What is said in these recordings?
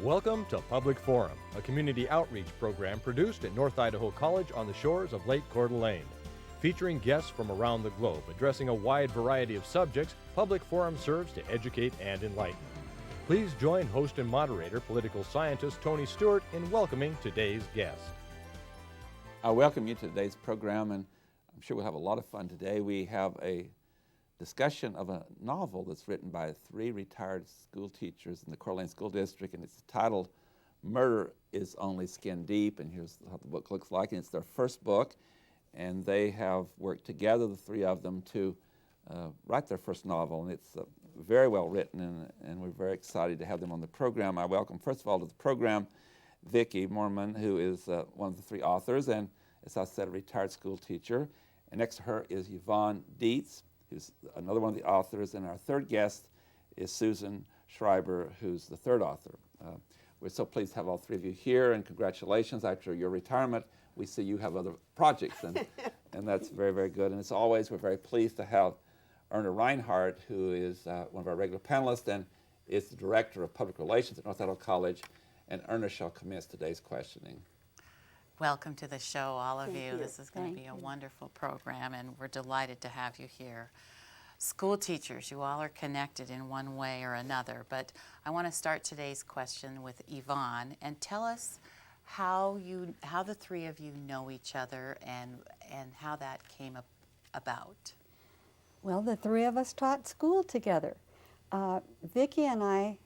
Welcome to Public Forum, a community outreach program produced at North Idaho College on the shores of Lake Coeur d'Alene. Featuring guests from around the globe addressing a wide variety of subjects, Public Forum serves to educate and enlighten. Please join host and moderator, political scientist Tony Stewart, in welcoming today's guest. I welcome you to today's program, and I'm sure we'll have a lot of fun today. We have a discussion of a novel that's written by 3 retired school teachers in the Coeur d'Alene School District, and it's titled Murder is Only Skin Deep, and here's how the book looks like. And it's their first book, and they have worked together, the 3 of them, to write their first novel, and it's very well written, and we're very excited to have them on the program. I welcome, first of all, to the program Vikki Mormon, who is one of the 3 authors, and as I said, a retired school teacher. And next to her is Yvonne Dietz, who's another one of the authors, and our third guest is Susan Schreiber, who's the 3rd author. We're so pleased to have all 3 of you here, and congratulations. After your retirement, we see you have other projects, and that's very, very good. And as always, we're very pleased to have Erna Reinhardt, who is one of our regular panelists and is the Director of Public Relations at North Idaho College, and Erna shall commence today's questioning. Welcome to the show, all of Thank you. you. This is going to Thank be a you. wonderful program, and we're delighted to have you here. School teachers, you all are connected in one way or another, but I want to start today's question with Yvonne and tell us how the 3 of you know each other and how that came about. Well, the 3 of us taught school together. Vikki and I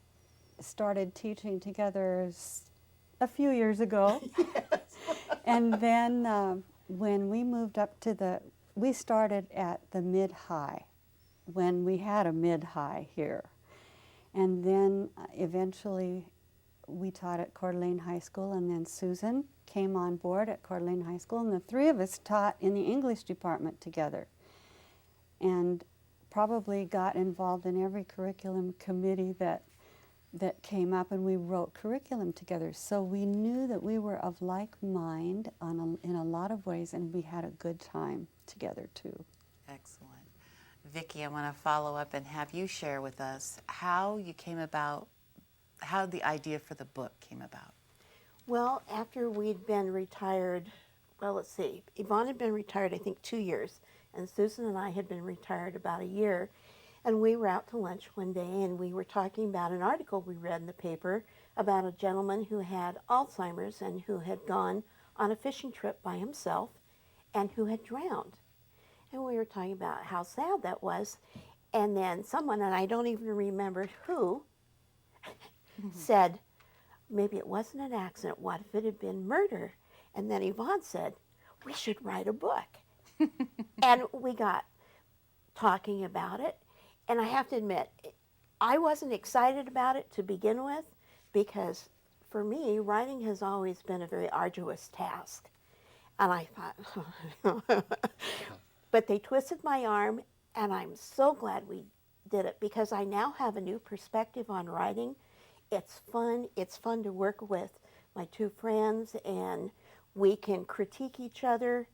started teaching together a few years ago. And then when we moved up to we started at the mid-high, when we had a mid-high here. And then eventually we taught at Coeur d'Alene High School, and then Susan came on board at Coeur d'Alene High School, and the 3 of us taught in the English department together. And probably got involved in every curriculum committee that came up, and we wrote curriculum together. So we knew that we were of like mind in a lot of ways, and we had a good time together too. Excellent. Vikki, I want to follow up and have you share with us how you came about, how the idea for the book came about. Well, after we'd been retired, well, let's see, Yvonne had been retired, I think, 2 years, and Susan and I had been retired about a year. And we were out to lunch one day, and we were talking about an article we read in the paper about a gentleman who had Alzheimer's and who had gone on a fishing trip by himself and who had drowned. And we were talking about how sad that was. And then someone, and I don't even remember who, said, maybe it wasn't an accident. What if it had been murder? And then Yvonne said, we should write a book. And we got talking about it. And I have to admit, I wasn't excited about it to begin with, because for me, writing has always been a very arduous task. And I thought, but they twisted my arm, and I'm so glad we did it, because I now have a new perspective on writing. It's fun. It's fun to work with my 2 friends, and we can critique each other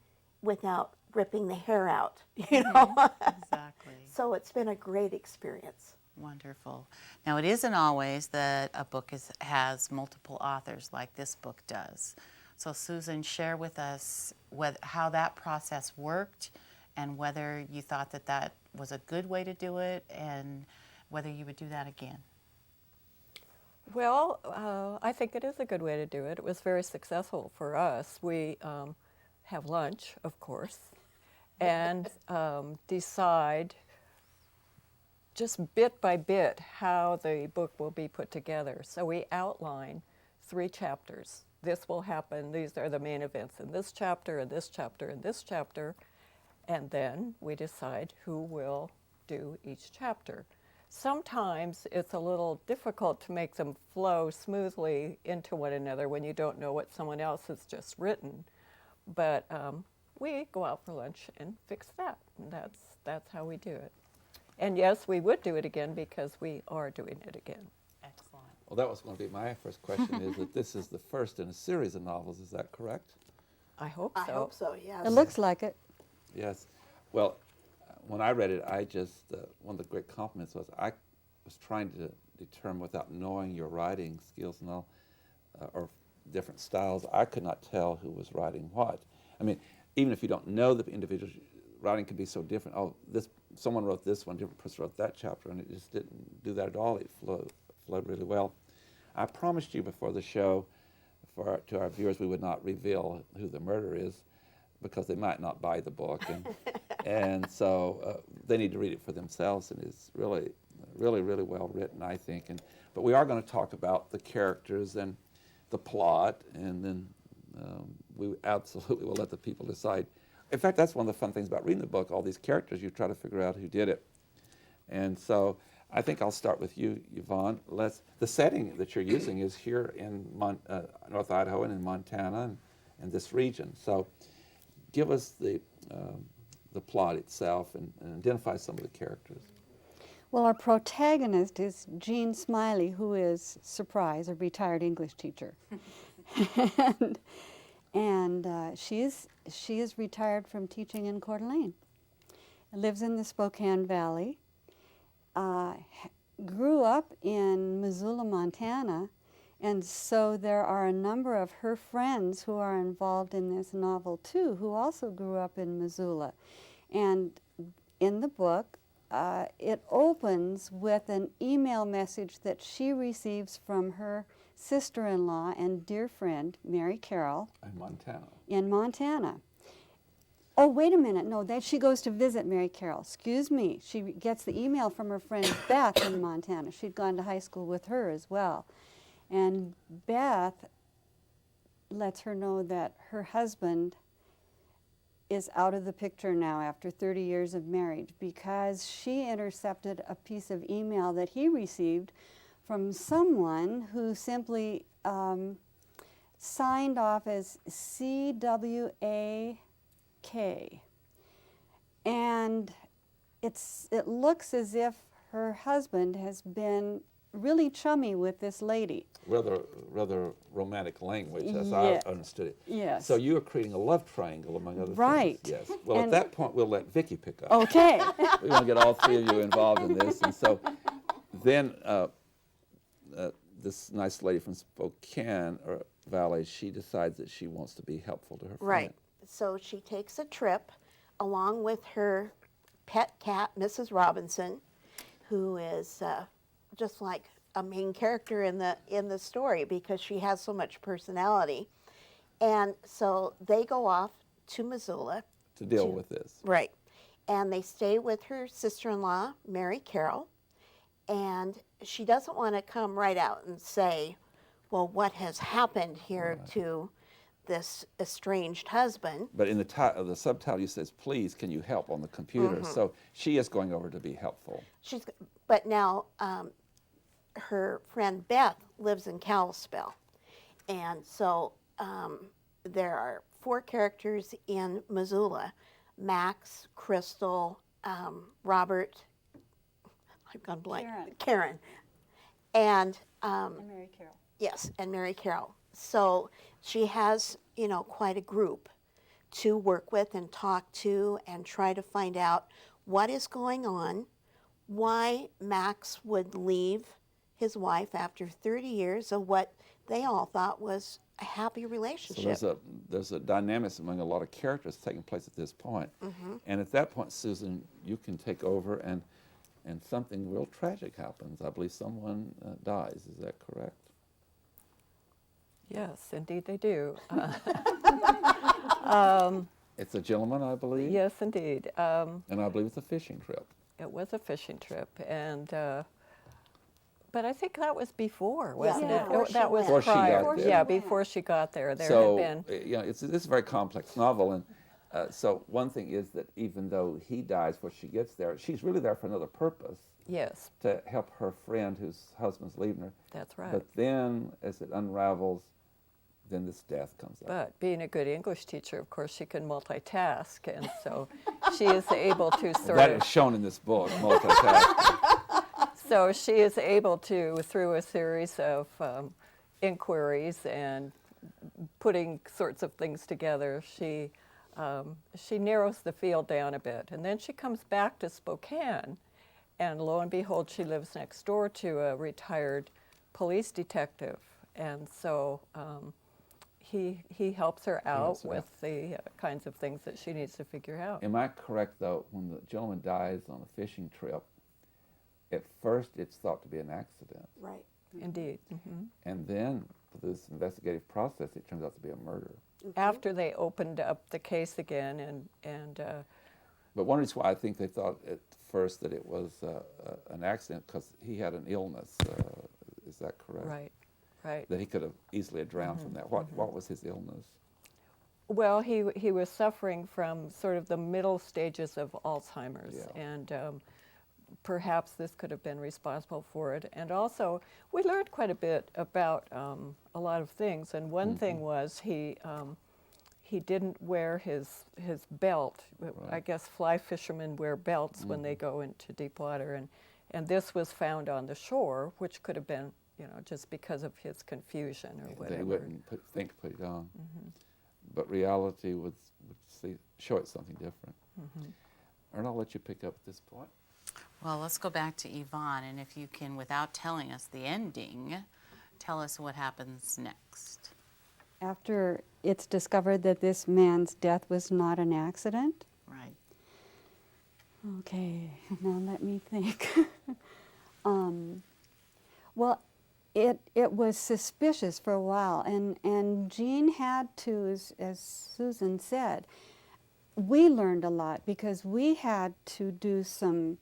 without ripping the hair out, you know? Exactly. So it's been a great experience. Wonderful. Now, it isn't always that a book has multiple authors like this book does. So, Susan, share with us how that process worked and whether you thought that was a good way to do it and whether you would do that again. Well, I think it is a good way to do it. It was very successful for us. We have lunch, of course, and decide just bit by bit how the book will be put together. So we outline 3 chapters. This will happen, these are the main events in this chapter, and this chapter, and this chapter, and then we decide who will do each chapter. Sometimes it's a little difficult to make them flow smoothly into one another when you don't know what someone else has just written, but we go out for lunch and fix that. And that's how we do it. And yes, we would do it again because we are doing it again. Excellent. Well, that was going to be my first question, is that this is the first in a series of novels. Is that correct? I hope so. I hope so, yes. It looks like it. Yes. Well, when I read it, I just, one of the great compliments was I was trying to determine, without knowing your writing skills and all, or different styles, I could not tell who was writing what. I mean, even if you don't know the individuals, writing can be so different. Oh, someone wrote this one, different person wrote that chapter, and it just didn't do that at all. It flowed really well. I promised you before the show, to our viewers, we would not reveal who the murderer is, because they might not buy the book, and so they need to read it for themselves. And it's really, really, really well written, I think. But we are going to talk about the characters and the plot, and then we absolutely will let the people decide. In fact, that's one of the fun things about reading the book. All these characters, you try to figure out who did it. And so I think I'll start with you, Yvonne. The setting that you're using is here in North Idaho and in Montana and this region. So give us the plot itself and identify some of the characters. Well, our protagonist is Jean Smiley, who is, surprise, a retired English teacher. and she is retired from teaching in Coeur d'Alene. Lives in the Spokane Valley. Grew up in Missoula, Montana, and so there are a number of her friends who are involved in this novel too, who also grew up in Missoula. And in the book, it opens with an email message that she receives from her sister-in-law and dear friend, Mary Carroll. In Montana. Oh, wait a minute. No, she goes to visit Mary Carroll. Excuse me. She gets the email from her friend Beth in Montana. She'd gone to high school with her as well. And Beth lets her know that her husband is out of the picture now after 30 years of marriage, because she intercepted a piece of email that he received from someone who simply signed off as CWAK. And it looks as if her husband has been really chummy with this lady. Rather romantic language, as Yeah. I understood it. Yes. So you are creating a love triangle, among other Right. things. Yes. Well, at And- that point, we'll let Vikki pick up. Okay. We want to get all three of you involved in this. And so then this nice lady from Spokane Valley, she decides that she wants to be helpful to her friend. Right. So she takes a trip along with her pet cat, Mrs. Robinson, who is just like a main character in the story because she has so much personality. And so they go off to Missoula. To deal with this. Right. And they stay with her sister-in-law, Mary Carroll. And she doesn't want to come right out and say, well, what has happened here to this estranged husband. But in the subtitle, it says, please, can you help on the computer? So she is going over to be helpful. But now her friend Beth lives in Kalispell. And so there are 4 characters in Missoula: Max, Crystal, Robert, I've gone blank, Karen. And Mary Carroll. Yes, and Mary Carroll. So she has, quite a group to work with and talk to and try to find out what is going on, why Max would leave his wife after 30 years of what they all thought was a happy relationship. So there's a dynamic among a lot of characters taking place at this point. And at that point, Susan, you can take over, and something real tragic happens. I believe someone dies. Is that correct? Yes, indeed they do. It's a gentleman, I believe. Yes, indeed. And I believe it's a fishing trip. It was a fishing trip, and but I think that was before, wasn't Yeah, it? before she That was went. Before she prior. got there. Yeah, before she got there. There So had been. it's a very complex novel, and so one thing is that even though he dies before she gets there, she's really there for another purpose. Yes, To help her friend whose husband's leaving her. that's right. But then, as it unravels, then this death comes up. But being a good English teacher, of course, she can multitask, and so she is able to sort That of. is shown in this book, multitasking. So she is able to, through a series of inquiries and putting sorts of things together, she narrows the field down a bit. And then she comes back to Spokane And lo and behold, she lives next door to a retired police detective. And so he helps her out helps her with out. the kinds of things that she needs to figure out. Am I correct, though, when the gentleman dies on a fishing trip, at first it's thought to be an accident, Right. Indeed. and then through this investigative process, it turns out to be a murder. After they opened up the case again and But one reason why I think they thought at first that it was an accident, because he had an illness. Is that correct? right. That he could have easily drowned from that. What was his illness? Well, he was suffering from sort of the middle stages of Alzheimer's, Yeah. and perhaps this could have been responsible for it. And also, we learned quite a bit about a lot of things. And one thing was he didn't wear his belt. I guess fly fishermen wear belts when they go into deep water, and this was found on the shore, which could have been, just because of his confusion or whatever. They wouldn't think to put it on. But reality would show it something different. Ern, I'll let you pick up at this point. Well, let's go back to Yvonne, and if you can, without telling us the ending, tell us what happens next. After it's discovered that this man's death was not an accident. Right. Okay, now let me think. Well, it was suspicious for a while, and Jean had to, as Susan said, we learned a lot because we had to do some.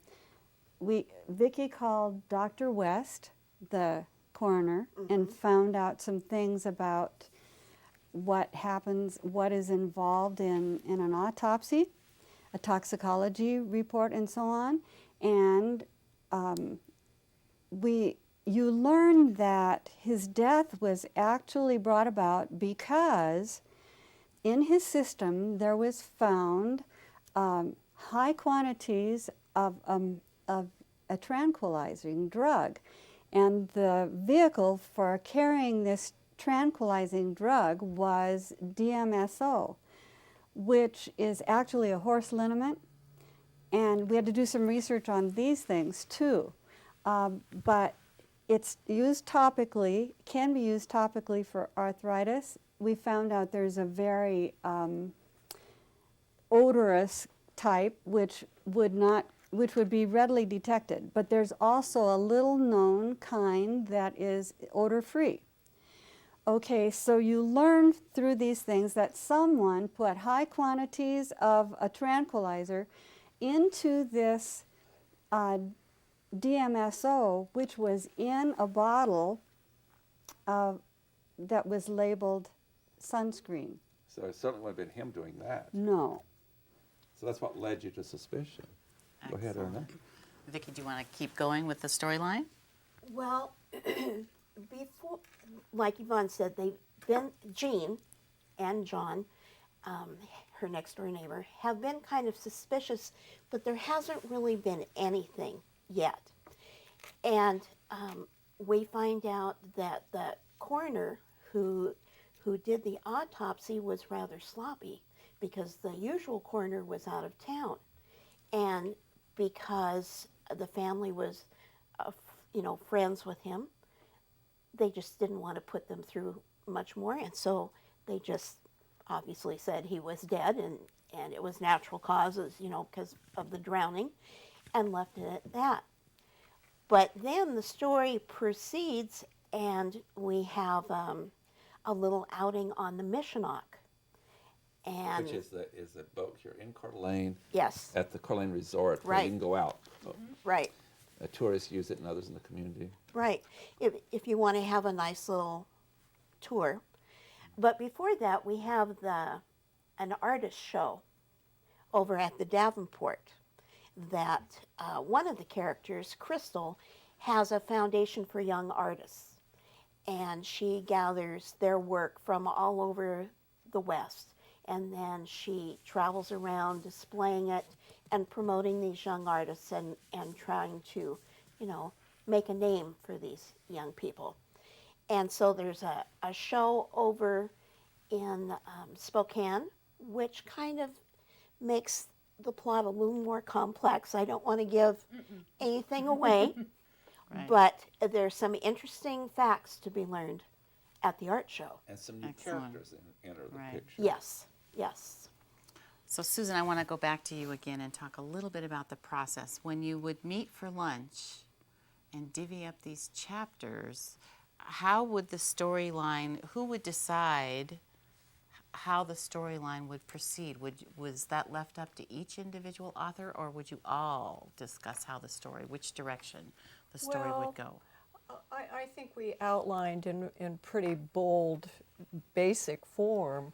Vikki called Dr. West, the coroner, and found out some things about what happens, what is involved in an autopsy, a toxicology report, and so on. And you learn that his death was actually brought about because in his system there was found high quantities of a tranquilizing drug. And the vehicle for carrying this tranquilizing drug was DMSO, which is actually a horse liniment. And we had to do some research on these things too. But it's used topically, can be used topically for arthritis. We found out there's a very odorous type which would be readily detected. But there's also a little known kind that is odor-free. Okay, so you learn through these things that someone put high quantities of a tranquilizer into this DMSO, which was in a bottle that was labeled sunscreen. So it certainly would have been him doing that. No. So that's what led you to suspicion. Go ahead, Erna. Vikki, do you want to keep going with the storyline? Well, before, like Yvonne said, Jean and John, her next door neighbor, have been kind of suspicious, but there hasn't really been anything yet. And we find out that the coroner who did the autopsy was rather sloppy because the usual coroner was out of town. And because the family was, friends with him, they just didn't want to put them through much more. And so they just obviously said he was dead and it was natural causes, because of the drowning, and left it at that. But then the story proceeds and we have a little outing on the Missionok. And Which is a boat here in Coeur d'Alene. Yes. At the Coeur d'Alene Resort, where Right. you can go out. Right. Tourists use it and others in the community. Right, if you want to have a nice little tour. But before that, we have an artist show over at the Davenport that one of the characters, Crystal, has a foundation for young artists. And she gathers their work from all over the West. And then she travels around displaying it and promoting these young artists and trying to, make a name for these young people. And so there's a show over in Spokane, which kind of makes the plot a little more complex. I don't want to give anything away, Right. but there's some interesting facts to be learned at the art show. And some new Excellent. characters enter the Right. picture. Yes, yes. So Susan, I want to go back to you again and talk a little bit about the process. When you would meet for lunch and divvy up these chapters, how would the storyline, who would decide how the storyline would proceed? Was that left up to each individual author, or would you all discuss how the story, which direction the story Well, would go? I think we outlined in pretty bold, basic form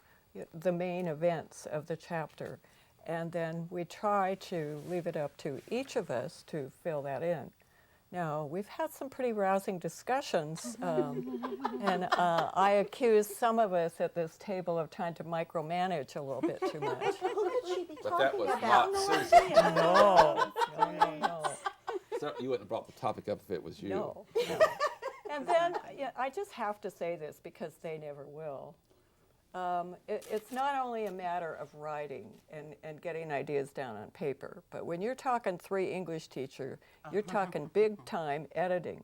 the main events of the chapter. And then we try to leave it up to each of us to fill that in. Now, we've had some pretty rousing discussions, and I accuse some of us at this table of trying to micromanage a little bit too much. Who could she be But that talking was about? not Susan. No. So you wouldn't have brought the topic up if it was you. No. And then I just have to say this because they never will. It's not only a matter of writing and getting ideas down on paper, but when you're talking 3 English teacher, you're talking big time editing.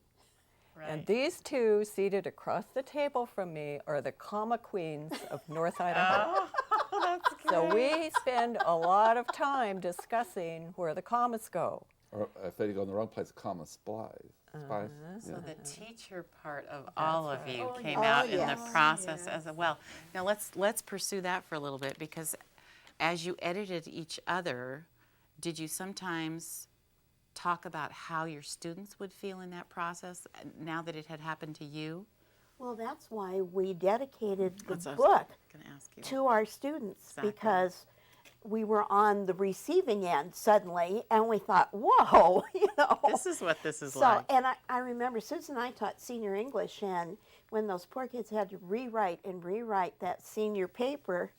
And these two seated across the table from me are the comma queens of North Idaho. So we spend a lot of time discussing where the commas go. Or if they go in the wrong place, comma spies. So the teacher part of all of you Oh, came yeah. out Oh, in the yes. process as well. Now let's pursue that for a little bit, because as you edited each other, did you sometimes talk about how your students would feel in that process now that it had happened to you? Well, that's why we dedicated the That's what I was book gonna ask you. to our students, Exactly. because we were on the receiving end suddenly, and we thought, whoa, This is what this is So, like. and I remember Susan and I taught senior English, and when those poor kids had to rewrite that senior paper,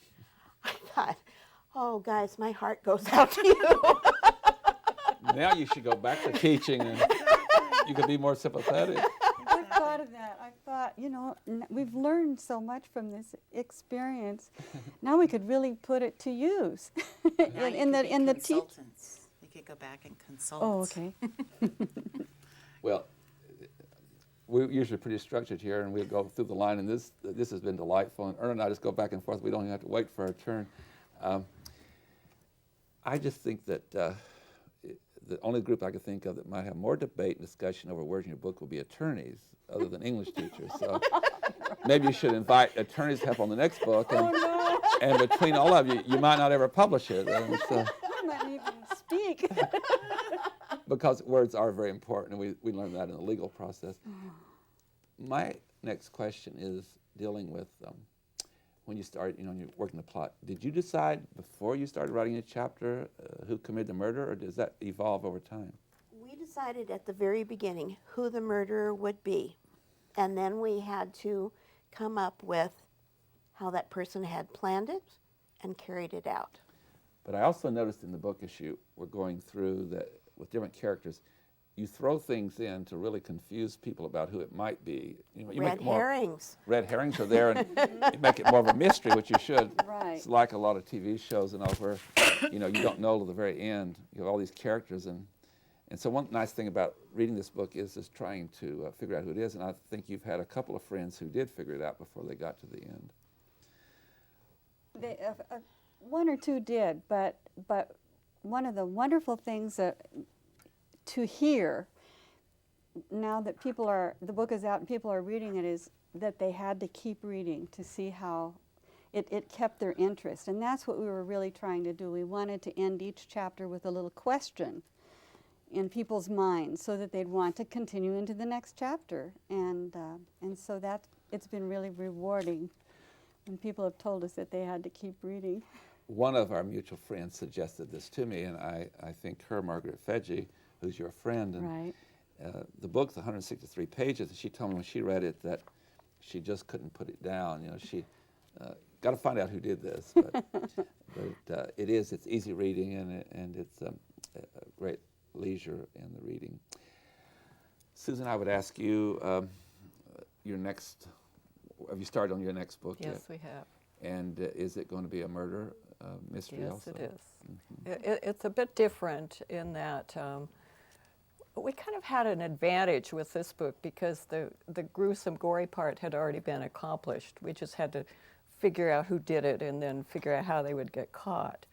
I thought, oh, guys, my heart goes out to you. Now you should go back to teaching and you could be more sympathetic. I've thought of that. I've thought, we've learned so much from this experience. Now we could really put it to use Now you in could be the teach. consultants. You could go back and consult. Oh, okay. Well, we're usually pretty structured here, and we'll go through the line, and this has been delightful. And Erna and I just go back and forth. We don't even have to wait for our turn. I just think that the only group I could think of that might have more debate and discussion over words in your book will be attorneys, other than English teachers. So maybe you should invite attorneys to help on the next book, and between all of you, you might not ever publish it. And so, I might even speak. because words are very important, and we learn that in the legal process. My next question is dealing with when you start, you're working the plot. Did you decide before you started writing a chapter who committed the murder, or does that evolve over time? We decided at the very beginning who the murderer would be, and then we had to come up with how that person had planned it and carried it out. But I also noticed in the book as you were going through that with different characters, you throw things in to really confuse people about who it might be. You make Red it more, herrings. red herrings are there, and you make it more of a mystery, which you should. Right. It's like a lot of TV shows and all where, you don't know till the very end. You have all these characters, and so one nice thing about reading this book is just trying to figure out who it is. And I think you've had a couple of friends who did figure it out before they got to the end. One or two did, but one of the wonderful things to hear now that the book is out and people are reading it is that they had to keep reading to see how it kept their interest. And that's what we were really trying to do. We wanted to end each chapter with a little question in people's minds so that they'd want to continue into the next chapter. And so that it's been really rewarding when people have told us that they had to keep reading. One of our mutual friends suggested this to me, and I think her, Margaret Fedge, who's your friend, and Right. The book's 163 pages, and she told me when she read it that she just couldn't put it down. She got to find out who did this, but it's easy reading, and it's a great leisure in the reading. Susan, I would ask you, have you started on your next book yet? Yes, we have. And is it going to be a murder mystery Yes, also? it is. It's a bit different in that we kind of had an advantage with this book because the gruesome, gory part had already been accomplished. We just had to figure out who did it and then figure out how they would get caught.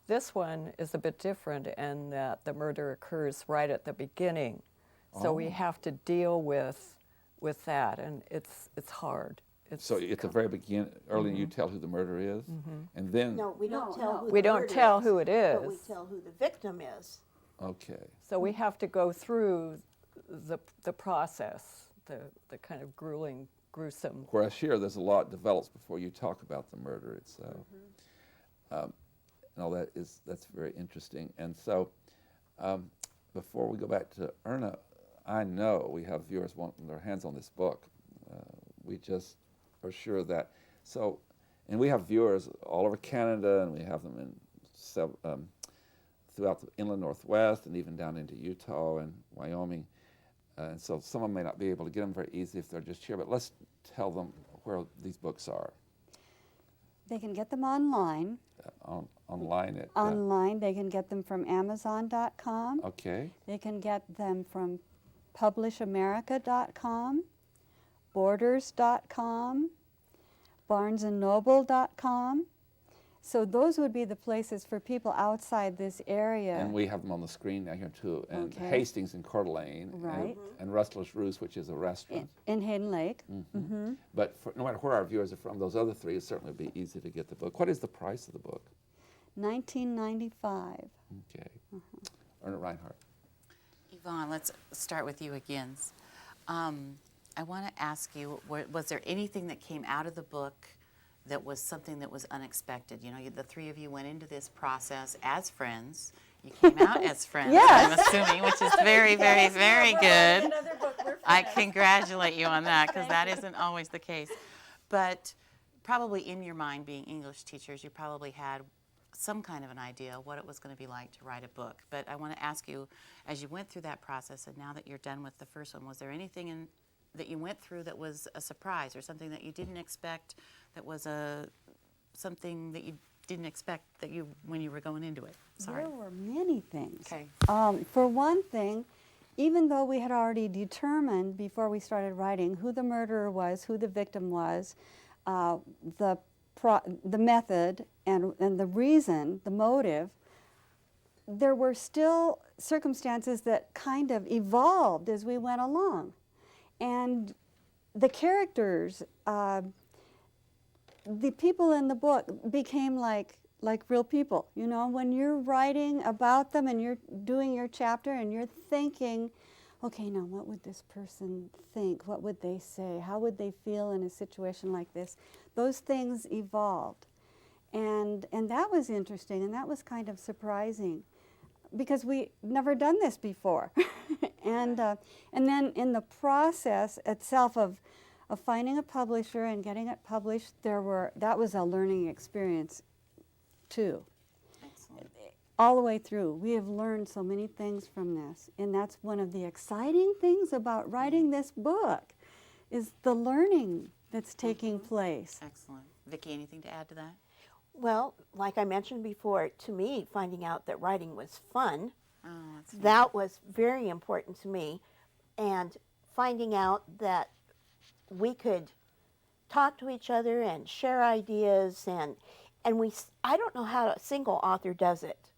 This one is a bit different in that the murder occurs right at the beginning. So we have to deal with that, and it's hard. So at the very beginning, early you tell who the murderer is, and then No, we don't tell who We the don't murderer tell is, who it is. but we tell who the victim is. okay. So we have to go through the process, the kind of gruesome. Whereas here, there's a lot develops before you talk about the murder itself. And all that's very interesting. And so, before we go back to Erna, I know we have viewers wanting their hands on this book. We just are sure that and we have viewers all over Canada, and we have them in throughout the inland Northwest, and even down into Utah and Wyoming. And so someone may not be able to get them very easy if they're just here, but let's tell them where these books are. They can get them online. Online at... Online, they can get them from Amazon.com. okay. They can get them from PublishAmerica.com, Borders.com, BarnesandNoble.com. So those would be the places for people outside this area. And we have them on the screen now here too. And Okay. Hastings in Coeur d'Alene. Right. And Rustler's Roost, which is a restaurant. In Hayden Lake. But no matter where our viewers are from, those other three, it certainly would be easy to get the book. What is the price of the book? $19.95. Okay. Erna Reinhardt. Yvonne, let's start with you again. I want to ask you, was there anything that came out of the book that was something that was unexpected? You know, the three of you went into this process as friends. You came out as friends, Yes. I'm assuming, which is very, very, very good. I congratulate you on that, because that isn't always the case. But probably in your mind, being English teachers, you probably had some kind of an idea what it was going to be like to write a book. But I want to ask you, as you went through that process, and now that you're done with the first one, was there anything that you went through that was a surprise, or something that you didn't expect, that was something that you didn't expect when you were going into it? Sorry. There were many things. Okay. For one thing, even though we had already determined before we started writing who the murderer was, who the victim was, the method and the reason, the motive, there were still circumstances that kind of evolved as we went along. And the characters, the people in the book became like real people. You know, when you're writing about them and you're doing your chapter and you're thinking, okay, now what would this person think? What would they say? How would they feel in a situation like this? Those things evolved. And that was interesting, and that was kind of surprising, because we never done this before. And then in the process itself of finding a publisher and getting it published, that was a learning experience too. Excellent. All the way through. We have learned so many things from this, and that's one of the exciting things about writing this book, is the learning that's taking place. Excellent. Vicki, anything to add to that? Well, like I mentioned before, to me, finding out that writing was fun, Oh, that's fun. that was very important to me. And finding out that we could talk to each other and share ideas, and I don't know how a single author does it,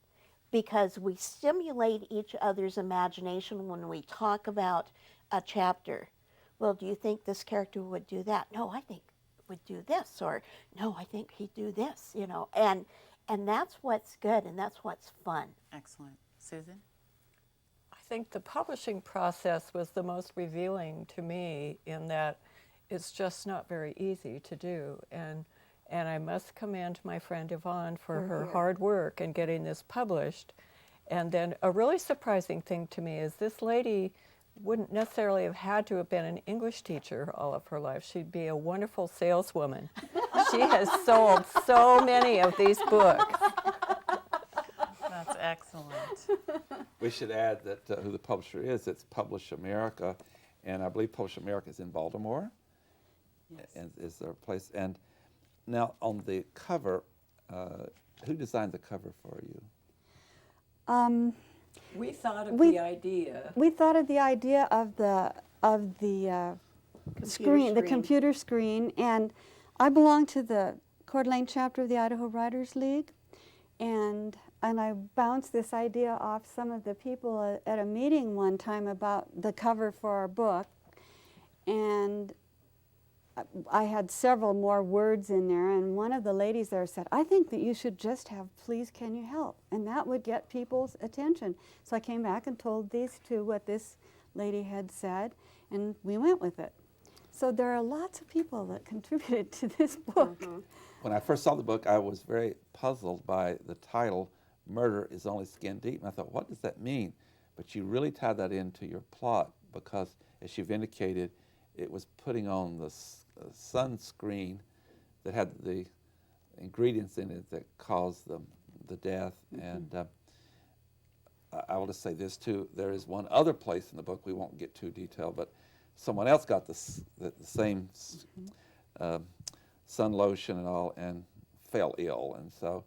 because we stimulate each other's imagination when we talk about a chapter. Well, do you think this character would do that? No, I think would do this, or no, I think he'd do this, you know, and that's what's good, and that's what's fun. Excellent. Susan? I think the publishing process was the most revealing to me, in that it's just not very easy to do. And I must commend my friend Yvonne for her hard work in getting this published. And then a really surprising thing to me is this lady wouldn't necessarily have had to have been an English teacher all of her life. She'd be a wonderful saleswoman. She has sold so many of these books. That's excellent. We should add that who the publisher is. It's Publish America, and I believe Publish America is in Baltimore. Yes. And is their place. And now on the cover, Who designed the cover for you? We thought of We- the idea. We thought of the idea of the screen, the screen. computer screen, and I belong to the Coeur d'Alene chapter of the Idaho Writers League, and I bounced this idea off some of the people at a meeting one time about the cover for our book, and I had several more words in there, and one of the ladies there said, I think that you should just have please can you help, and that would get people's attention. So I came back and told these two what this lady had said, and we went with it. So there are lots of people that contributed to this book. When I first saw the book, I was very puzzled by the title, Murder is Only Skin Deep. And I thought, what does that mean? But you really tied that into your plot because, as you've indicated, it was putting on the sunscreen that had the ingredients in it that caused the death. And I will just say this too, there is one other place in the book, we won't get too detailed, but someone else got the same sun lotion and all and fell ill. And so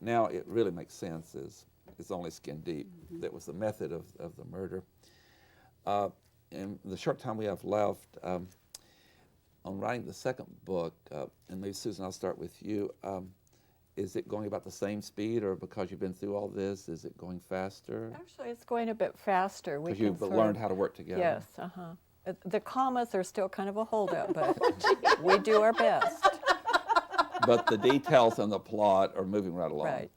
now it really makes sense, it's only skin deep. That was the method of the murder. In the short time we have left, on writing the second book, and maybe Susan, I'll start with you. Is it going about the same speed, or because you've been through all this, is it going faster? Actually, it's going a bit faster. Because you've learned how to work together. Yes, the commas are still kind of a holdup, but we do our best. But the details and the plot are moving right along. Right.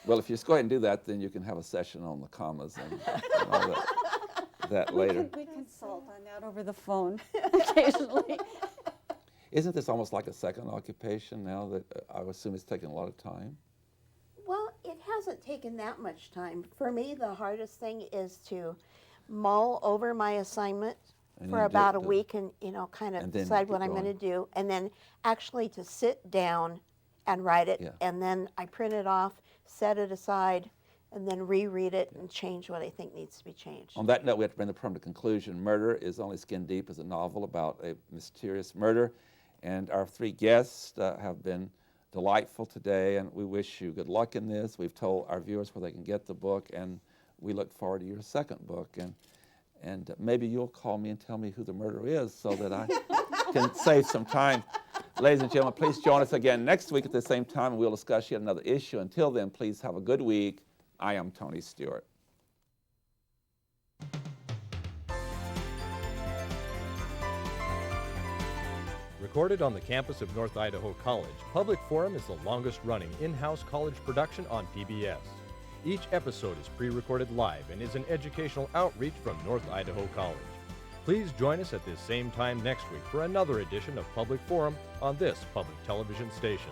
Well, if you just go ahead and do that, then you can have a session on the commas and all that later. We consult on that over the phone occasionally. Isn't this almost like a second occupation now that I would assume it's taking a lot of time? Well, it hasn't taken that much time. For me, the hardest thing is to mull over my assignment And for then about a week and, kind and of then decide keep what I'm going to going. do. And then actually to sit down and write it. Yeah. And then I print it off, set it aside, and then reread it and change what I think needs to be changed. On that note, we have to bring the program to conclusion. Murder is Only Skin Deep is a novel about a mysterious murder. And our three guests have been delightful today, and we wish you good luck in this. We've told our viewers where they can get the book, and we look forward to your second book. And maybe you'll call me and tell me who the murderer is so that I can save some time. Ladies and gentlemen, please join us again next week at the same time, and we'll discuss yet another issue. Until then, please have a good week. I am Tony Stewart. Recorded on the campus of North Idaho College, Public Forum is the longest-running in-house college production on PBS. Each episode is pre-recorded live and is an educational outreach from North Idaho College. Please join us at this same time next week for another edition of Public Forum on this public television station.